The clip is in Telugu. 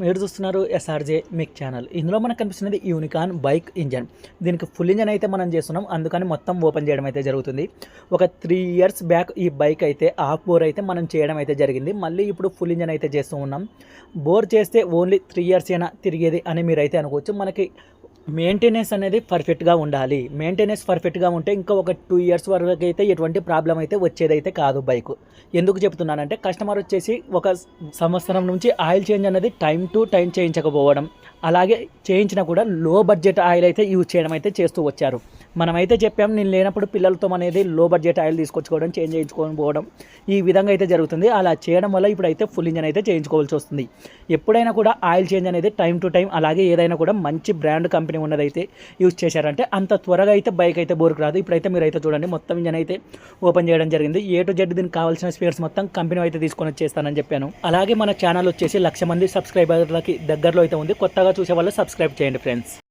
మీరు చూస్తున్నారు ఎస్ఆర్జే మిక్ ఛానల్. ఇందులో మనకు కనిపిస్తున్నది యూనికాన్ బైక్ ఇంజన్. దీనికి ఫుల్ ఇంజన్ అయితే మనం చేస్తున్నాం, అందుకని మొత్తం ఓపెన్ చేయడం అయితే జరుగుతుంది. ఒక 3 ఇయర్స్ బ్యాక్ ఈ బైక్ అయితే హాఫ్ బోర్ అయితే మనం చేయడం అయితే జరిగింది. మళ్ళీ ఇప్పుడు ఫుల్ ఇంజన్ అయితే చేస్తూ ఉన్నాం. బోర్ చేస్తే ఓన్లీ 3 ఇయర్స్ అయినా తిరిగేది అని మీరైతే అనుకోవచ్చు. మనకి మెయింటెనెన్స్ అనేది పర్ఫెక్ట్గా ఉండాలి. మెయింటెనెన్స్ పర్ఫెక్ట్గా ఉంటే ఇంకా ఒక 2 ఇయర్స్ వరకు అయితే ఎటువంటి ప్రాబ్లం అయితే వచ్చేదైతే కాదు బైక్. ఎందుకు చెప్తున్నానంటే కస్టమర్ వచ్చేసి ఒక సంవత్సరం నుంచి ఆయిల్ చేంజ్ అనేది టైం టు టైం చేయించకపోవడం, అలాగే చేయించినా కూడా లో బడ్జెట్ ఆయిల్ అయితే యూజ్ చేయడం అయితే చేస్తూ వచ్చారు. మనమైతే చెప్పాం, నేను లేనప్పుడు పిల్లలతో అనేది లో బడ్జెట్ ఆయిల్ తీసుకొచ్చుకోవడం, చేంజ్ చేయించుకొని పోవడం ఈ విధంగా అయితే జరుగుతుంది. అలా చేయడం వల్ల ఇప్పుడైతే ఫుల్ ఇంజన్ అయితే చేయించుకోవాల్సి వస్తుంది. ఎప్పుడైనా కూడా ఆయిల్ చేంజ్ అనేది టైం టు టైం, అలాగే ఏదైనా కూడా మంచి బ్రాండ్ కంపెనీ ఉన్నదైతే యూజ్ చేశారంటే అంత త్వరగా అయితే బైక్ అయితే బోర్కు రాదు. ఇప్పుడైతే మీరైతే చూడండి, మొత్తం ఇంజన్ అయితే ఓపెన్ చేయడం జరిగింది. A to Z దీనికి కావాల్సిన స్పేర్స్ మొత్తం కంపెనీ అయితే తీసుకొని వచ్చేస్తానని చెప్పాను. అలాగే మన ఛానల్ వచ్చేసి 1,00,000 మంది సబ్స్క్రైబర్లకి దగ్గరలో అయితే ఉంది. కొత్తగా చూసే వాళ్ళు సబ్స్క్రైబ్ చేయండి ఫ్రెండ్స్.